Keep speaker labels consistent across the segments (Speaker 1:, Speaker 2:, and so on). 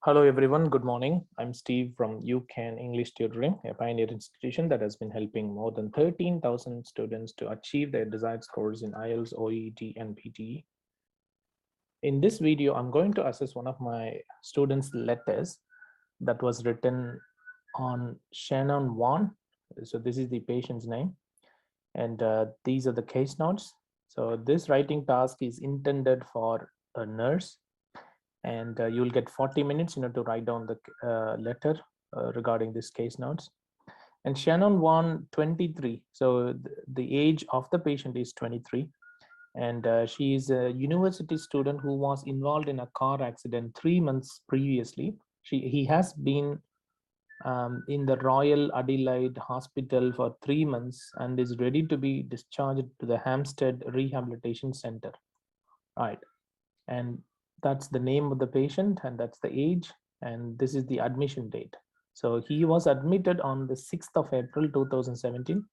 Speaker 1: Hello everyone, good morning. I'm Steve from UCAN English Tutoring, a pioneer institution that has been helping more than 13,000 students to achieve their desired scores in IELTS, OET, and PTE. In this video, I'm going to assess one of my students' letters that was written on Shannon Warne. So this is the patient's name, and these are the case notes. So this writing task is intended for a nurse, and you'll get 40 minutes to write down the letter regarding this case notes. And Shannon Warne, 23. So the age of the patient is 23, and she is a university student who was involved in a car accident 3 months previously. He has been in the Royal Adelaide Hospital for 3 months and is ready to be discharged to the Hampstead Rehabilitation Center. Right, and that's the name of the patient, and that's the age, and this is the admission date. So he was admitted on the 6th of April 2017,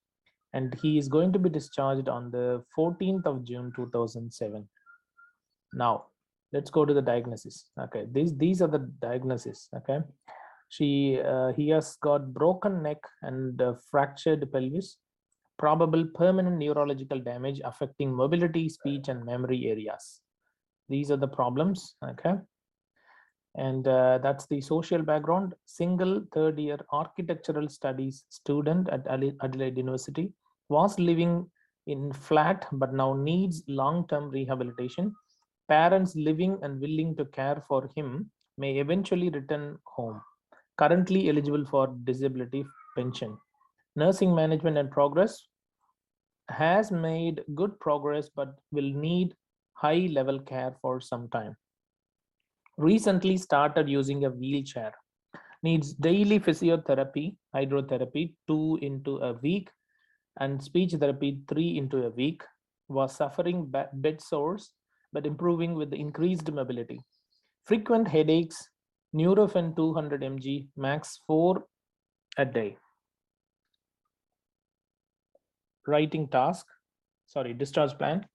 Speaker 1: and he is going to be discharged on the 14th of June 2007. Now let's go to the diagnosis. Okay, these are the diagnosis. Okay, he has got broken neck and fractured pelvis, probable permanent neurological damage affecting mobility, speech, and memory areas. These are the problems. Okay, and that's the social background. Single third-year architectural studies student at Adelaide University, was living in flat but now needs long-term rehabilitation. Parents living and willing to care for him may eventually return home. Currently eligible for disability pension. Nursing management and progress. Has made good progress but will need high level care for some time. Recently started using a wheelchair. Needs daily physiotherapy, hydrotherapy 2 into a week, and speech therapy 3 into a week. Was suffering bed sores but improving with the increased mobility. Frequent headaches, Nurofen 200 mg, max 4 a day. Writing task, discharge plan.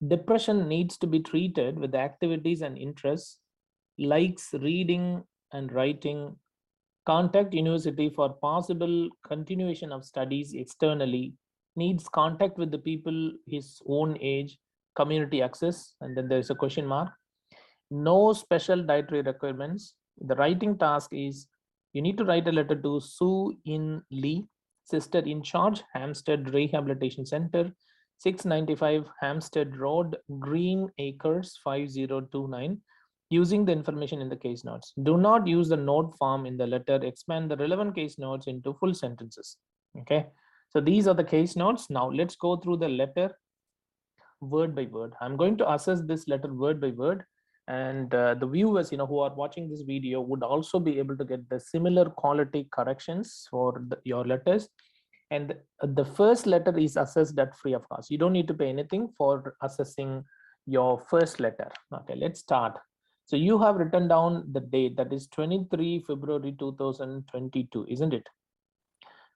Speaker 1: Depression needs to be treated with activities and interests, likes reading and writing. Contact university for possible continuation of studies externally. Needs contact with the people his own age. Community access, and then there's a question mark. No special dietary requirements. The writing task is you need to write a letter to Sue In Lee, sister in charge, Hampstead Rehabilitation Center, 695 Hampstead Road, Green Acres, 5029, using the information in the case notes. Do not use the note form in the letter. Expand the relevant case notes into full sentences. Okay, so these are the case notes. Now let's go through the letter word by word. I'm going to assess this letter word by word, and the viewers who are watching this video would also be able to get the similar quality corrections for your letters. And the first letter is assessed at free of cost. You don't need to pay anything for assessing your first letter. Okay, let's start. So you have written down the date, that is 23 February 2022, isn't it?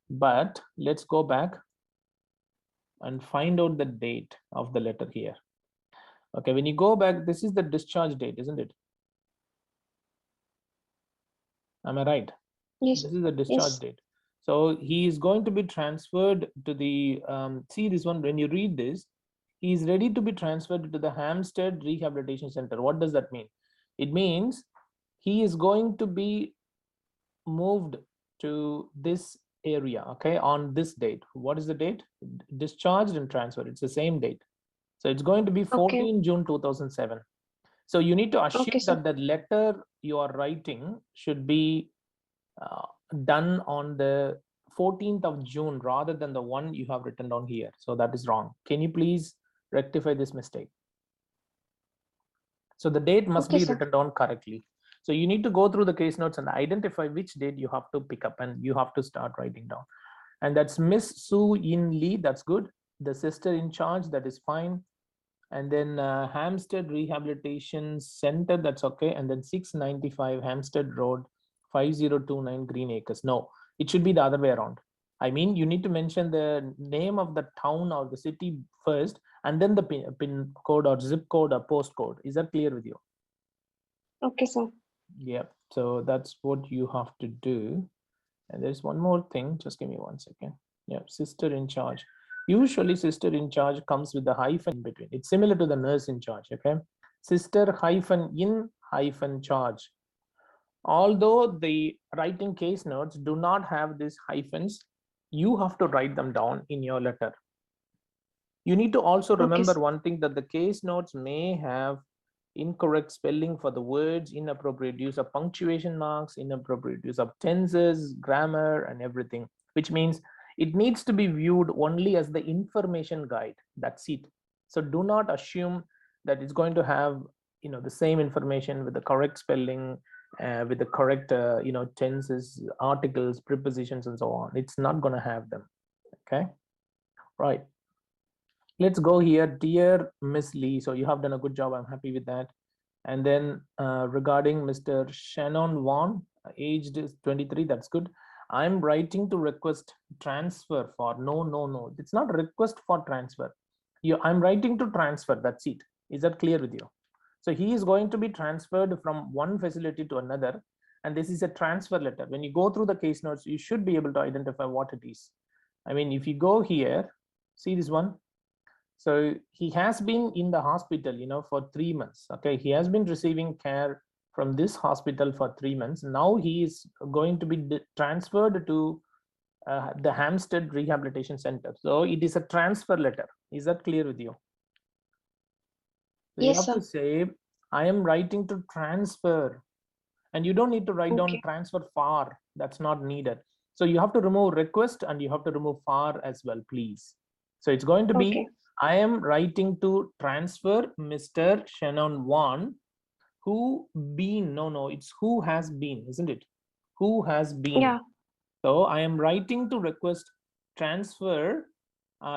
Speaker 1: But let's go back and find out the date of the letter here. Okay, when you go back, this is the discharge date, isn't it? Am I right?
Speaker 2: Yes.
Speaker 1: This is the discharge
Speaker 2: Yes.
Speaker 1: date. So he is going to be transferred to the, see this one, when you read this, he is ready to be transferred to the Hampstead Rehabilitation Center. What does that mean? It means he is going to be moved to this area, okay, on this date. What is the date? Discharged and transferred. It's the same date. So it's going to be
Speaker 2: Okay.
Speaker 1: 14 June 2007. So you need to assume
Speaker 2: Okay, sir.
Speaker 1: that the letter you are writing should be done on the 14th of June rather than the one you have written down here. So that is wrong. Can you please rectify this mistake? So the date must
Speaker 2: Okay,
Speaker 1: be
Speaker 2: sir.
Speaker 1: written down correctly. So you need to go through the case notes and identify which date you have to pick up, and you have to start writing down. And that's Miss Sue In Lee. That's good. The sister in charge. That is fine. And then Hampstead Rehabilitation Center. That's okay. And then 695 Hampstead Road, 5029 Green Acres. No, it should be the other way around. I mean, you need to mention the name of the town or the city first, and then the pin code or zip code or postcode. Is that clear with you?
Speaker 2: Okay, sir.
Speaker 1: Yeah. So that's what you have to do. And there's one more thing. Just give me 1 second. Yeah, sister in charge. Usually, sister in charge comes with the hyphen in between. It's similar to the nurse in charge. Okay, sister hyphen in hyphen charge. Although the writing case notes do not have these hyphens, you have to write them down in your letter. You need to also
Speaker 2: Okay,
Speaker 1: remember one thing, that the case notes may have incorrect spelling for the words, inappropriate use of punctuation marks, inappropriate use of tenses, grammar, and everything, which means it needs to be viewed only as the information guide. That's it. So do not assume that it's going to have, the same information with the correct spelling, with the correct, tenses, articles, prepositions, and so on. It's not going to have them. Okay, right. Let's go here. Dear Miss Lee, so you have done a good job. I'm happy with that. And then regarding Mr. Shannon Warne, aged is 23, that's good. I'm writing to request transfer for, no. It's not request for transfer. I'm writing to transfer, that's it. Is that clear with you? So he is going to be transferred from one facility to another. And this is a transfer letter. When you go through the case notes, you should be able to identify what it is. I mean, if you go here, see this one. So he has been in the hospital, for 3 months. Okay, he has been receiving care from this hospital for 3 months. Now he is going to be transferred to the Hampstead Rehabilitation Center. So it is a transfer letter. Is that clear with you? So you
Speaker 2: yes,
Speaker 1: have
Speaker 2: sir.
Speaker 1: to say, I am writing to transfer. And you don't need to write down
Speaker 2: Okay,
Speaker 1: transfer far. That's not needed. So you have to remove request and you have to remove far as well, please. So it's going to be,
Speaker 2: okay,
Speaker 1: I am writing to transfer Mr. Shannon Warne, who been, no, it's who has been, isn't it? Who has been.
Speaker 2: yeah,
Speaker 1: So I am writing to request transfer.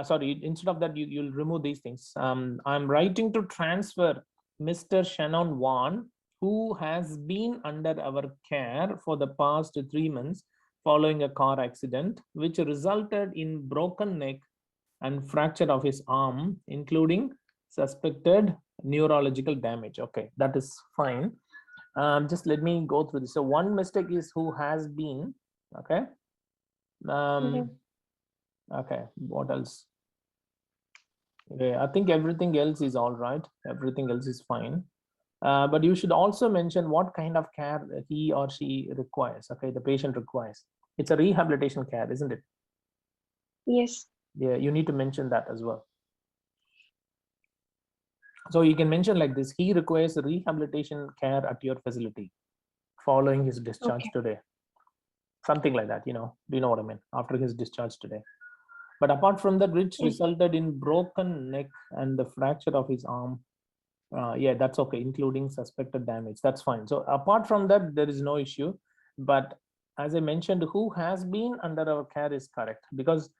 Speaker 1: Sorry, instead of that, you'll remove these things. I'm writing to transfer Mr. Shannon Warne, who has been under our care for the past 3 months following a car accident, which resulted in broken neck and fracture of his arm, including suspected neurological damage. Okay, that is fine. Just let me go through this. So one mistake is who has been. Okay.
Speaker 2: yeah.
Speaker 1: um okay, what else? Okay, I think everything else is all right. Everything else is fine. But you should also mention what kind of care he or she requires. Okay, the patient requires. It's a rehabilitation care, isn't it?
Speaker 2: Yes.
Speaker 1: Yeah, you need to mention that as well. So you can mention like this: he requires rehabilitation care at your facility following his discharge
Speaker 2: Okay.
Speaker 1: today. Something like that, do you know what I mean? After his discharge today. But apart from that, which
Speaker 2: Mm,
Speaker 1: resulted in broken neck and the fracture of his arm, yeah, that's okay, including suspected damage. That's fine. So apart from that, there is no issue. But as I mentioned, who has been under our care is correct, because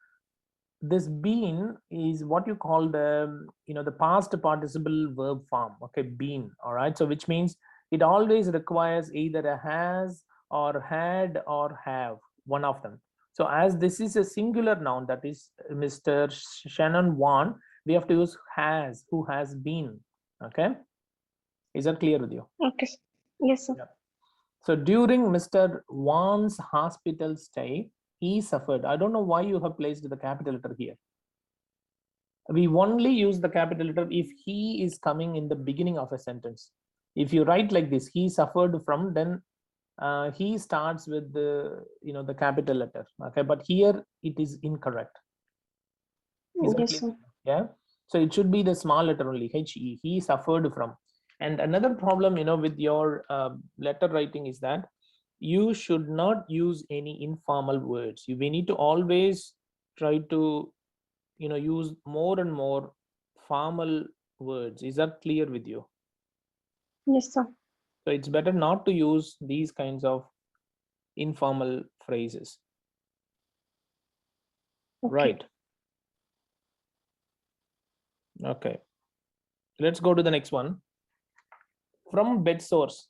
Speaker 1: this been is what you call the past participle verb form. Okay, been. All right. So which means it always requires either a has or had or have, one of them. So as this is a singular noun, that is Mr. Shannon Warne, we have to use has, who has been. Okay, is that clear with you?
Speaker 2: okay. Yes, sir.
Speaker 1: Yeah. So during Mr. Warne's hospital stay, he suffered. I don't know why you have placed the capital letter here. We only use the capital letter if he is coming in the beginning of a sentence. If you write like this, he suffered from, then he starts with the capital letter. Okay, but here it is incorrect. Is that
Speaker 2: Yes,
Speaker 1: clear?
Speaker 2: sir.
Speaker 1: Yeah. So it should be the small letter only, he. He suffered from. And another problem, with your letter writing is that you should not use any informal words. We need to always try to use more and more formal words. Is that clear with you?
Speaker 2: Yes, sir.
Speaker 1: So it's better not to use these kinds of informal phrases.
Speaker 2: Okay.
Speaker 1: Right. Okay, let's go to the next one. From bed source.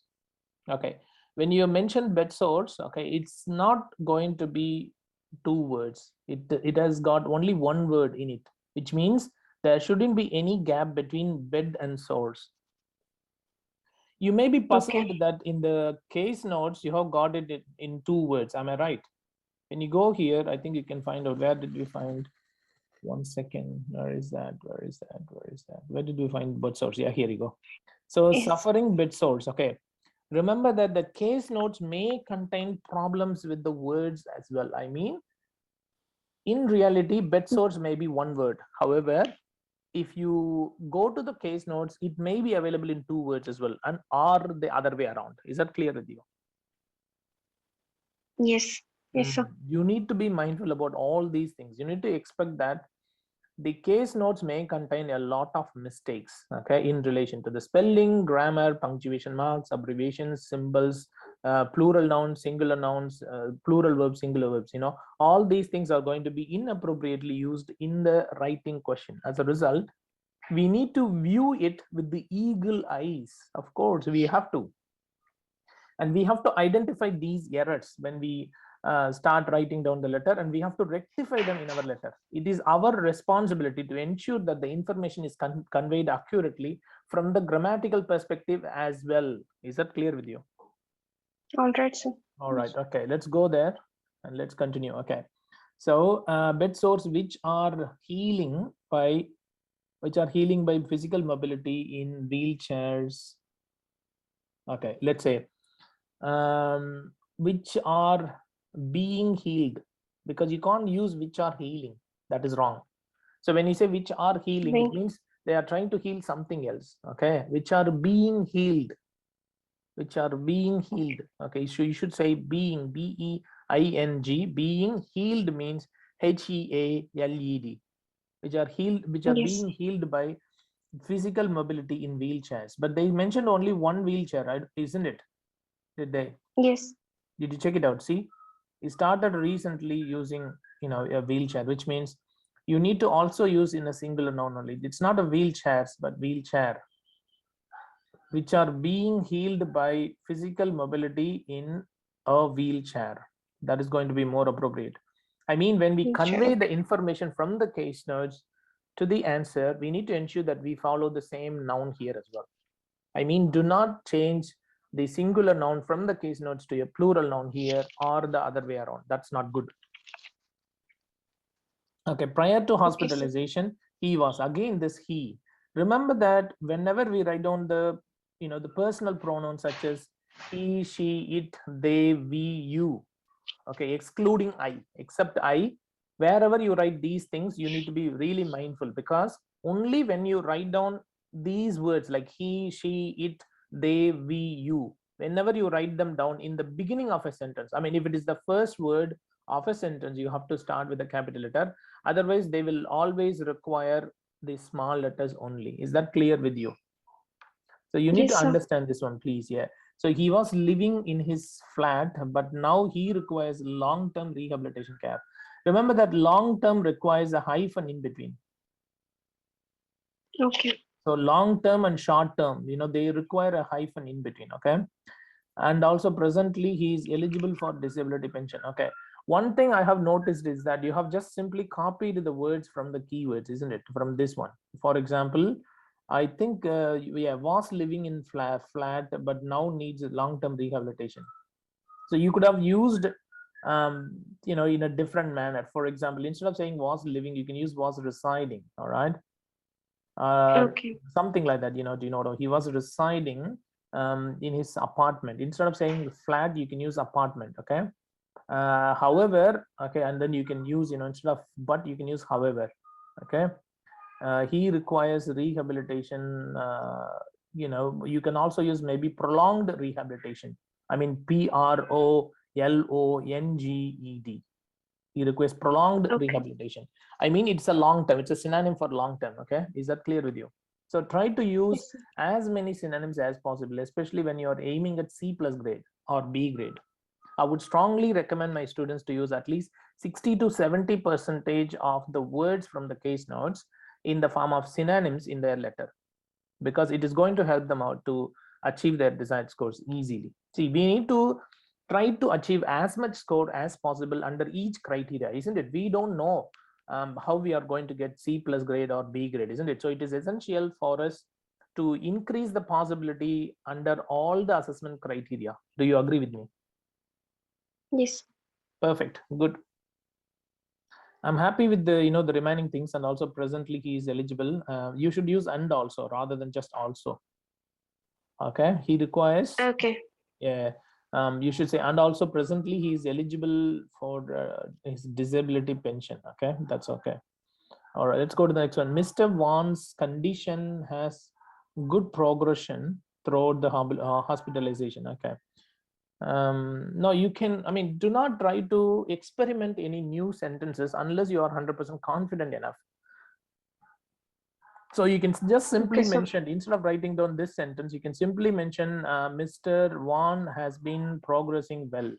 Speaker 1: Okay, when you mention bed source, okay, it's not going to be 2 words. It has got only 1 word in it, which means there shouldn't be any gap between bed and source. You may be puzzled
Speaker 2: Okay.
Speaker 1: that in the case notes, you have got it in 2 words. Am I right? When you go here, I think you can find out, where did we find, 1 second, where is that? Where did we find bit source? Yeah, here you go. So
Speaker 2: Yes.
Speaker 1: suffering bit source. Okay. Remember that the case notes may contain problems with the words as well. I mean, in reality, bit source may be 1 word. However, if you go to the case notes, it may be available in 2 words as well, and or the other way around. Is that clear with you?
Speaker 2: Yes. Yes, sir.
Speaker 1: You need to be mindful about all these things. You need to expect that the case notes may contain a lot of mistakes, okay, in relation to the spelling, grammar, punctuation marks, abbreviations, symbols, plural nouns, singular nouns, plural verbs, singular verbs. All these things are going to be inappropriately used in the writing question. As a result, we need to view it with the eagle eyes. Of course, we have to. And we have to identify these errors when we start writing down the letter, and we have to rectify them in our letter. It is our responsibility to ensure that the information is conveyed accurately from the grammatical perspective as well. Is that clear with you?
Speaker 2: All right, sir.
Speaker 1: All right. Okay, let's go there and let's continue. Okay, so bed sores which are healing by physical mobility in wheelchairs. Okay, let's say which are being healed, because you can't use which are healing. That is wrong. So when you say which are healing, it
Speaker 2: Being.
Speaker 1: means they are trying to heal something else. Okay, which are being healed. Okay, so you should say being, being. Being healed means healed, which are healed, which are
Speaker 2: Yes.
Speaker 1: being healed by physical mobility in wheelchairs. But they mentioned only one wheelchair, right? Isn't it? Did they?
Speaker 2: Yes.
Speaker 1: Did you check it out? See, he started recently using a wheelchair, which means you need to also use in a singular noun only. It's not a wheelchairs but wheelchair, which are being healed by physical mobility in a wheelchair. That is going to be more appropriate. I mean, when we
Speaker 2: Wheelchair.
Speaker 1: convey the
Speaker 2: Okay.
Speaker 1: information from the case notes to the answer, we need to ensure that we follow the same noun here as well. I mean, do not change the singular noun from the case notes to a plural noun here or the other way around. That's not good. Okay, prior to
Speaker 2: Okay, sir.
Speaker 1: hospitalization, he was. Again, this he. Remember that whenever we write down the personal pronouns such as he, she, it, they, we, you, okay, excluding I, except I, wherever you write these things, you need to be really mindful, because only when you write down these words like he, she, it, they, we, you, whenever you write them down in the beginning of a sentence, I mean, if it is the first word of a sentence, you have to start with a capital letter. Otherwise, they will always require the small letters only. Is that clear with you? So you need to
Speaker 2: Yes, sir.
Speaker 1: understand this one, please. Yeah. So he was living in his flat, but now he requires long-term rehabilitation care. Remember that long-term requires a hyphen in between.
Speaker 2: Okay.
Speaker 1: So long-term and short-term, they require a hyphen in between. Okay. And also presently he is eligible for disability pension. Okay. One thing I have noticed is that you have just simply copied the words from the keywords, isn't it? From this one. For example, I think was living in flat, but now needs long-term rehabilitation. So you could have used, in a different manner. For example, instead of saying was living, you can use was residing. All right,
Speaker 2: Okay.
Speaker 1: something like that. Do you know? He was residing in his apartment. Instead of saying flat, you can use apartment. Okay. However, okay, and then you can use, instead of but, you can use however. Okay. He requires rehabilitation. You can also use maybe prolonged rehabilitation. I mean, PROLONGED. He requires prolonged
Speaker 2: Okay.
Speaker 1: rehabilitation. I mean, it's a long term. It's a synonym for long term. Okay, is that clear with you? So try to use
Speaker 2: Yes, sir.
Speaker 1: as many synonyms as possible, especially when you are aiming at C plus grade or B grade. I would strongly recommend my students to use at least 60 to 70% of the words from the case notes in the form of synonyms in their letter, because it is going to help them out to achieve their desired scores easily. See, we need to try to achieve as much score as possible under each criteria, isn't it? We don't know how we are going to get C plus grade or B grade, isn't it? So it is essential for us to increase the possibility under all the assessment criteria. Do you agree with me?
Speaker 2: Yes.
Speaker 1: Perfect. Good. I'm happy with the the remaining things, and also presently he is eligible. You should use and also rather than just also. Okay, he requires.
Speaker 2: Okay.
Speaker 1: Yeah. You should say and also presently he is eligible for his disability pension. Okay, that's okay. All right, let's go to the next one. Mr. Warne's condition has good progression throughout the hospitalization. Okay. No, you can, I mean, do not try to experiment any new sentences unless you are 100% confident enough. So you can just simply
Speaker 2: Okay, sir.
Speaker 1: mention, instead of writing down this sentence, you can simply mention Mr. Warne has been progressing well.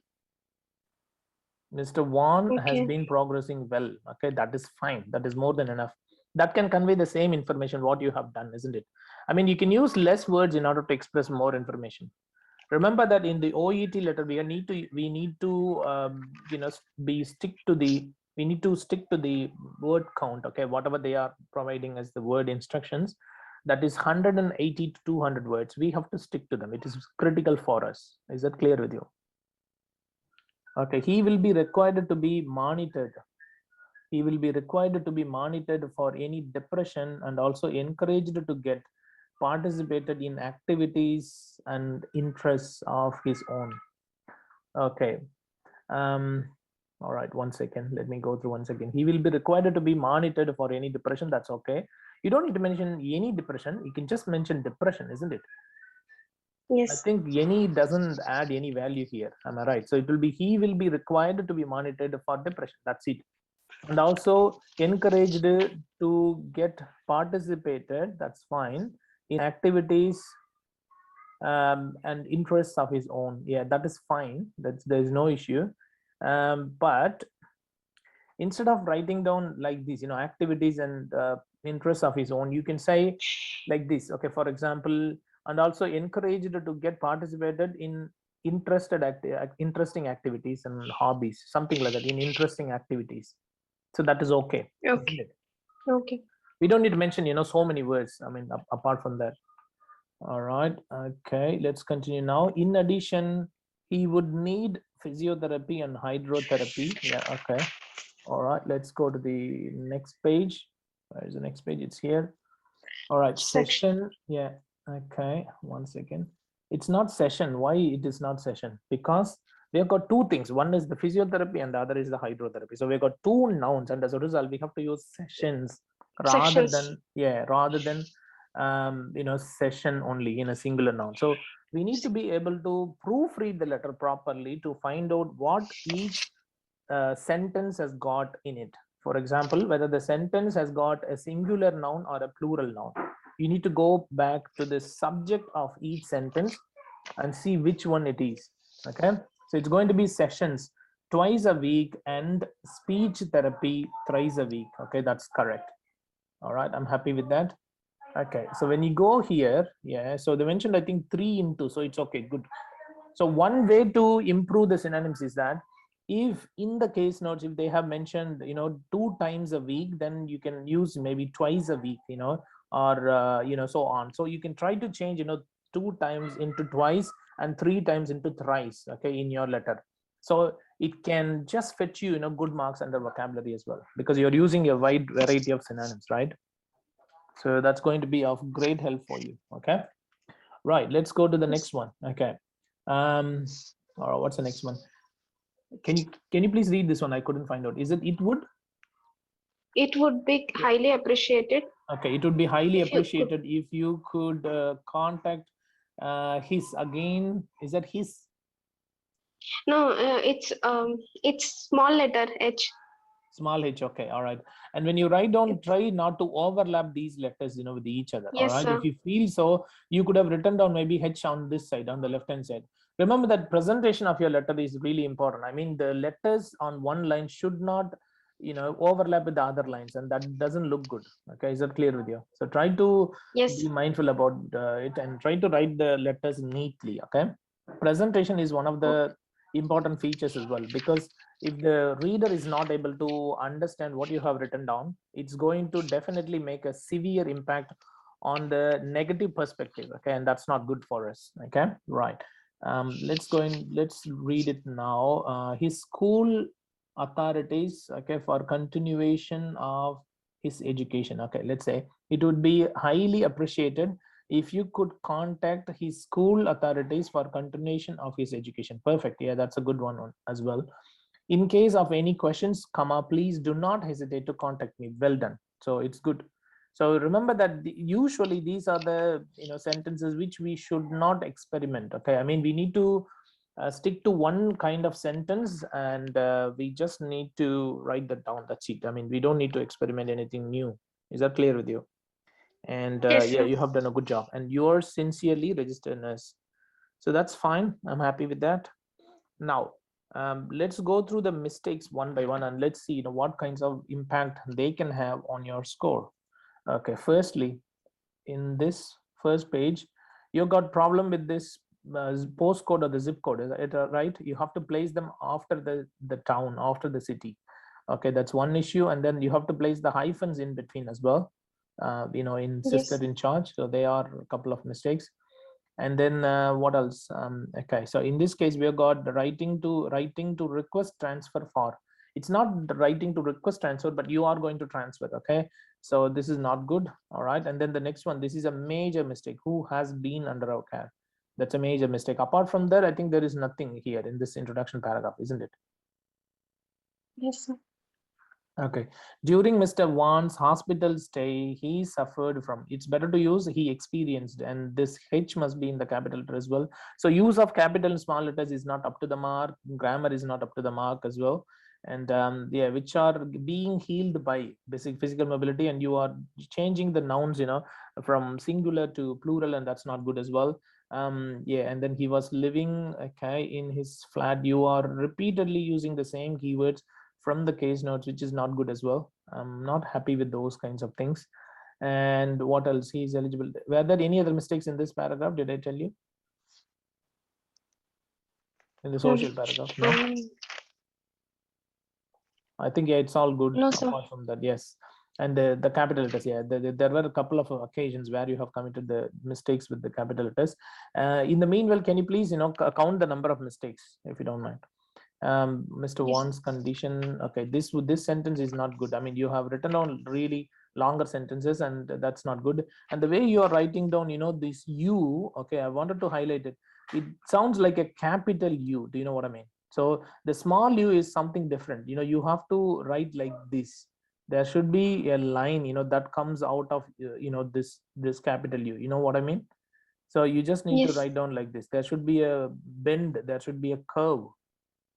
Speaker 1: Mr. Warne has
Speaker 2: Okay.
Speaker 1: been progressing well. Okay, that is fine. That is more than enough. That can convey the same information what you have done, isn't it? I mean, you can use less words in order to express more information. Remember that in the OET letter, we need to we need to stick to the word count. Okay, whatever they are providing as the word instructions, that is 180 to 200 words. We have to stick to them. It is critical for us. Is that clear with you? Okay, he will be required to be monitored. He will be required to be monitored for any depression and also encouraged to get participated in activities and interests of his own. Okay. All right, 1 second. Let me go through 1 second. He will be required to be monitored for any depression. That's okay. You don't need to mention any depression. You can just mention depression, isn't it?
Speaker 2: Yes.
Speaker 1: I think any doesn't add any value here. Am I right? So it will be he will be required to be monitored for depression. That's it. And also encouraged to get participated. That's fine in activities and interests of his own. Yeah, that is fine. There's no issue. But instead of writing down like this, activities and interests of his own, you can say like this. Okay, for example, and also encouraged to get participated in interesting activities and hobbies, something like that, in interesting activities. So that is okay,
Speaker 2: Okay.
Speaker 1: isn't it?
Speaker 2: Okay.
Speaker 1: We don't need to mention so many words, I mean, apart from that. All right, okay, let's continue now. In addition, he would need physiotherapy and hydrotherapy. Yeah, okay. All right, let's go to the next page. Where is the next page? It's here. All right, session. Yeah, okay, 1 second. It's not session. Why it is not session? Because we have got two things. One is the physiotherapy and the other is the hydrotherapy. So we've got two nouns, and as a result, we have to use sessions rather than session only in a singular noun. So we need to be able to proofread the letter properly to find out what each sentence has got in it. For example, whether the sentence has got a singular noun or a plural noun. You need to go back to the subject of each sentence and see which one it is. Okay, so it's going to be sessions twice a week and speech therapy thrice a week. Okay, that's correct. All right, I'm happy with that. Okay, so when you go here, yeah, so they mentioned I think 3 into, so it's okay, good. So one way to improve the synonyms is that if in the case notes, if they have mentioned 2 times a week, then you can use maybe twice a week, or so on. So you can try to change 2 times into twice and 3 times into thrice, okay, in your letter. So it can just fetch you good marks under vocabulary as well, because you're using a wide variety of synonyms, right? So that's going to be of great help for you. Okay, right, let's go to the next one. Okay, or what's the next one? Can you please read this one? I couldn't find out. Is it would?
Speaker 2: It would be highly appreciated.
Speaker 1: Okay, it would be highly appreciated if you could contact his again. Is that his?
Speaker 2: No, it's small letter H.
Speaker 1: Small h. Okay, all right. And when you write down, try not to overlap these letters with each other.
Speaker 2: Yes,
Speaker 1: all right,
Speaker 2: sir.
Speaker 1: if you feel so, you could have written down maybe h on this side, on the left hand side. Remember that presentation of your letter is really important. I mean, the letters on one line should not overlap with the other lines, and that doesn't look good. Okay, is that clear with you? So try to be mindful about it and try to write the letters neatly. Okay, presentation is one of the important features as well, because if the reader is not able to understand what you have written down, it's going to definitely make a severe impact on the negative perspective, okay, and that's not good for us, okay, right. Let's go in, let's read it now. His school authorities, okay, for continuation of his education, okay, let's say it would be highly appreciated if you could contact his school authorities for continuation of his education. Perfect, yeah, that's a good one as well. In case of any questions come up, please do not hesitate to contact me. Well done. So it's good. So remember that usually these are the sentences which we should not experiment, okay. I mean, we need to stick to one kind of sentence, and we just need to write that down. That's it. I mean, we don't need to experiment anything new. Is that clear with you? And
Speaker 2: Yes,
Speaker 1: yeah,
Speaker 2: sir.
Speaker 1: you have done a good job, and you're sincerely registered nurse, so that's fine. I'm happy with that. Now let's go through the mistakes one by one, and let's see what kinds of impact they can have on your score. Okay, firstly, in this first page, you got problem with this postcode or the zip code, is it right? You have to place them after the town, after the city. Okay, that's one issue. And then you have to place the hyphens in between as well, in sister
Speaker 2: Yes.
Speaker 1: in charge. So they are a couple of mistakes. And then what else? Okay, so in this case we have got writing to request transfer for. It's not writing to request transfer, but you are going to transfer, okay. So this is not good. All right, and then the next one, this is a major mistake: who has been under our care. That's a major mistake. Apart from that, I think there is nothing here in this introduction paragraph, isn't it?
Speaker 2: Yes, sir.
Speaker 1: Okay. During Mr. Wan's hospital stay, he suffered from. It's better to use he experienced, and this H must be in the capital letter as well. So use of capital and small letters is not up to the mark. Grammar is not up to the mark as well. And yeah, which are being healed by basic physical mobility, and you are changing the nouns, from singular to plural, and that's not good as well. Yeah, and then he was living, okay, in his flat. You are repeatedly using the same keywords from the case notes, which is not good as well. I'm not happy with those kinds of things. And what else? He is eligible. Were there any other mistakes in this paragraph? Did I tell you in the
Speaker 2: Um,
Speaker 1: social paragraph? No, I think yeah, it's all good
Speaker 2: no, sir.
Speaker 1: apart from that. Yes. And the capital letters, yeah, there were a couple of occasions where you have committed the mistakes with the capital letters. In the meanwhile, can you please count the number of mistakes if you don't mind? Mr.
Speaker 2: Yes.
Speaker 1: Wan's condition. Okay, this sentence is not good. I mean, you have written down really longer sentences, and that's not good. And the way you are writing down, this U. Okay, I wanted to highlight it. It sounds like a capital U. Do you know what I mean? So the small u is something different. You have to write like this. There should be a line, that comes out of this capital U. You know what I mean? So you just need to
Speaker 2: Yes.
Speaker 1: write down like this. There should be a bend. There should be a curve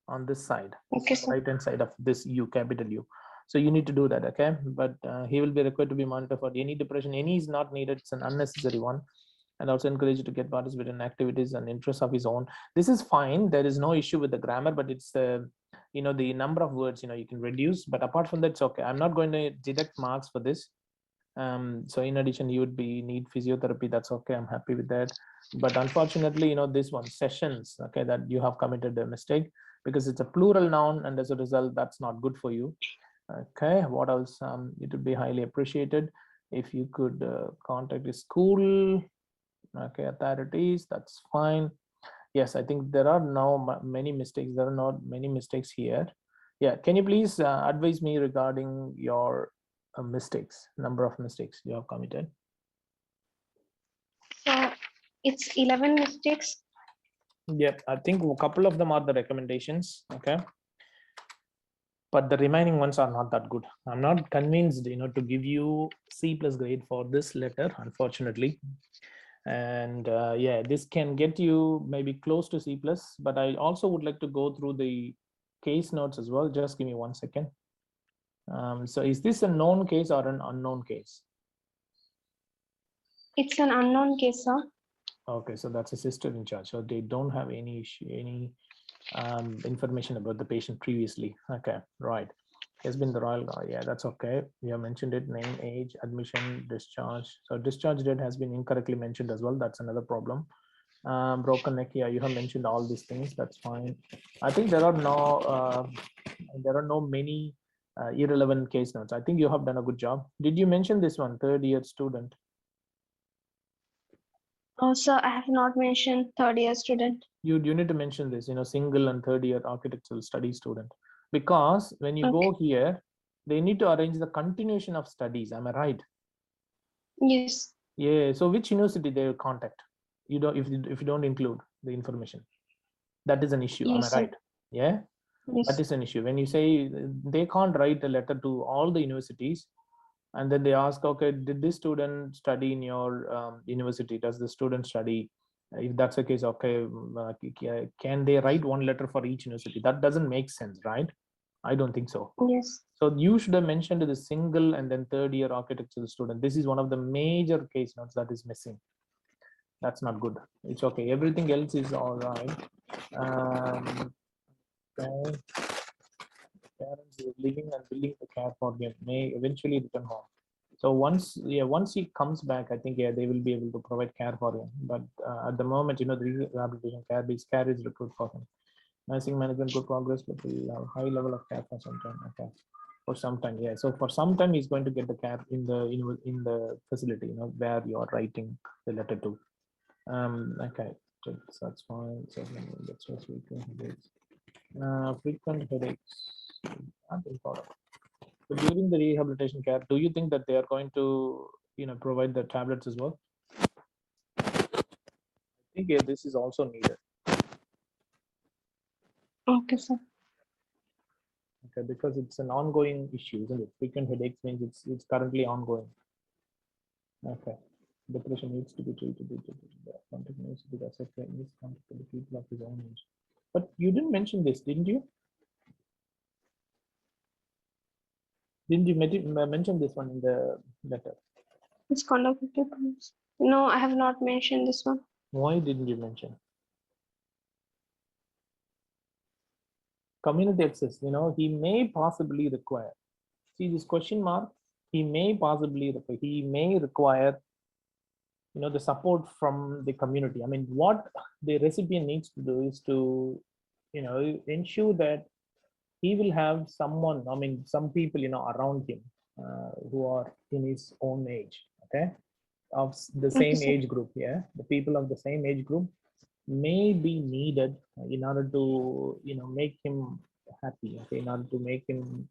Speaker 1: on this side,
Speaker 2: Okay,
Speaker 1: on the
Speaker 2: sir.
Speaker 1: right hand side of this U, capital U. So you need to do that, okay. But he will be required to be monitored for any depression. Any is not needed, it's an unnecessary one. And also encourage you to get participate in activities and interests of his own. This is fine, there is no issue with the grammar, but it's the number of words you can reduce. But apart from that, it's okay. I'm not going to deduct marks for this. So in addition, you would be need physiotherapy. That's okay, I'm happy with that. But unfortunately, this one, sessions, okay, that you have committed a mistake because it's a plural noun, and as a result, that's not good for you. Okay, what else? It would be highly appreciated if you could contact the school, okay, authorities. That's fine. Yes, I think there are now many mistakes. There are not many mistakes here. Yeah, can you please advise me regarding your mistakes, number of mistakes you have committed?
Speaker 2: So it's 11 mistakes.
Speaker 1: Yep, I think a couple of them are the recommendations, okay, but the remaining ones are not that good. I'm not convinced, to give you C plus grade for this letter, unfortunately. And yeah, this can get you maybe close to C plus, but I also would like to go through the case notes as well. Just give me 1 second. So is this a known case or an unknown case?
Speaker 2: It's an unknown case, sir.
Speaker 1: Okay, so that's a sister in charge. So they don't have any issue, any information about the patient previously. Okay, right. Has been the royal. Yeah, that's okay. You have mentioned it: name, age, admission, discharge. So discharge date has been incorrectly mentioned as well. That's another problem. Broken neck. Yeah, you have mentioned all these things. That's fine. I think there are no many irrelevant case notes. I think you have done a good job. Did you mention this one, third year student?
Speaker 2: Oh, sir, I have not mentioned third year student.
Speaker 1: You need to mention this, single and third year architectural study student, because when you
Speaker 2: Okay.
Speaker 1: go here, they need to arrange the continuation of studies. Am I right?
Speaker 2: Yes.
Speaker 1: Yeah. So which university they will contact? You don't, if you don't include the information, that is an issue. Am I
Speaker 2: Yes, sir.
Speaker 1: right? Yeah. That
Speaker 2: Yes.
Speaker 1: is an issue. When you say they can't write a letter to all the universities, and then they ask, okay, did this student study in your university? Does the student study? If that's the case, okay, can they write one letter for each university? That doesn't make sense, right? I don't think so.
Speaker 2: Yes.
Speaker 1: So you should have mentioned the single and then third year architectural student. This is one of the major case notes that is missing. That's not good. It's okay. Everything else is all right. Okay. Parents who are living and willing to care for him may eventually return home. So once he comes back, I think they will be able to provide care for him. But at the moment, the rehabilitation care is recruit for him. Nursing management good progress, but we have high level of care for some time. Okay, for some time, yeah. So for some time, he's going to get the care in the facility, where you are writing the letter to. Okay, so that's fine. So that's what frequent headaches. Frequent headaches. Not important. So during the rehabilitation care, do you think that they are going to, provide the tablets as well? I think this is also needed.
Speaker 2: Okay, sir.
Speaker 1: Okay, because it's an ongoing issue, isn't it? Frequent headaches means it's currently ongoing. Okay. Depression needs to be treated. Contact needs to be accepted in this contact with the people of his own age. But you didn't mention this, didn't you? Didn't you mention this one in the letter?
Speaker 2: It's conduct of papers. No, I have not mentioned this one.
Speaker 1: Why didn't you mention? Community access, he may possibly require. See this question mark? He may possibly require. He may require, the support from the community. I mean, what the recipient needs to do is to, ensure that he will have someone, I mean, some people, around him who are in his own age, okay, of the
Speaker 2: Okay,
Speaker 1: same
Speaker 2: sir.
Speaker 1: age group. Yeah, the people of the same age group may be needed in order to, make him happy, okay, in order to make him,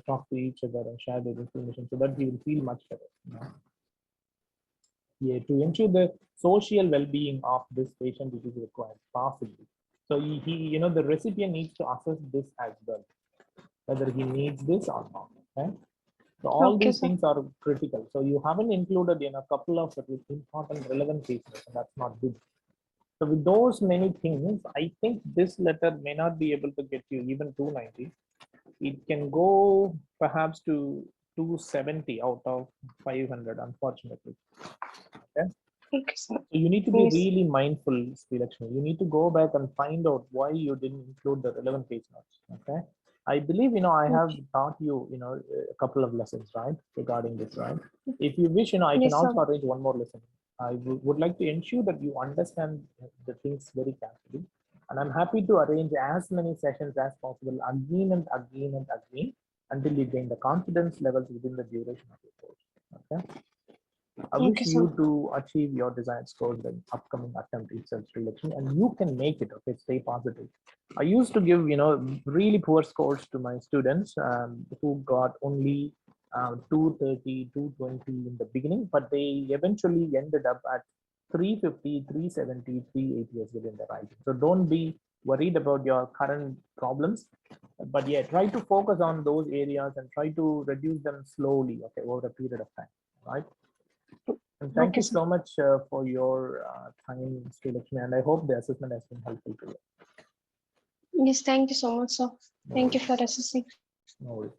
Speaker 1: talk to each other and share their information so that he will feel much better. Yeah, to ensure the social well-being of this patient, it is required, possibly. So the recipient needs to assess this as well, whether he needs this or not. Okay. So all
Speaker 2: Okay,
Speaker 1: these
Speaker 2: sir.
Speaker 1: things are critical. So you haven't included in a couple of important relevant cases, and that's not good. So with those many things, I think this letter may not be able to get you even 290. It can go perhaps to 270 out of 500, unfortunately. Okay.
Speaker 2: Okay, sir.
Speaker 1: So you need to be
Speaker 2: Yes.
Speaker 1: really mindful, Srilakshmi. You need to go back and find out why you didn't include the relevant page notes. Okay. I believe, I have
Speaker 2: Okay.
Speaker 1: taught you, a couple of lessons, right, regarding this, right? If you wish, I can
Speaker 2: Yes, sir.
Speaker 1: also arrange one more lesson. I would like to ensure that you understand the things very carefully. And I'm happy to arrange as many sessions as possible, again and again and again, until you gain the confidence levels within the duration of your course. Okay. I
Speaker 2: Okay,
Speaker 1: wish
Speaker 2: sir.
Speaker 1: you to achieve your desired scores in the upcoming attempt itself, Srilaxmi, and you can make it. Okay, stay positive. I used to give, really poor scores to my students who got only 230, 220 in the beginning, but they eventually ended up at 350, 370, 380 as within the writing. So don't be worried about your current problems, but yeah, try to focus on those areas and try to reduce them slowly, okay, over a period of time, right? And thank
Speaker 2: Okay,
Speaker 1: you
Speaker 2: sir.
Speaker 1: so much for your time, Srilakshmi, and I hope the assessment has been helpful to you.
Speaker 2: Yes, thank you so much, sir.
Speaker 1: No
Speaker 2: Thank you
Speaker 1: worries.
Speaker 2: for assessing.
Speaker 1: No worries.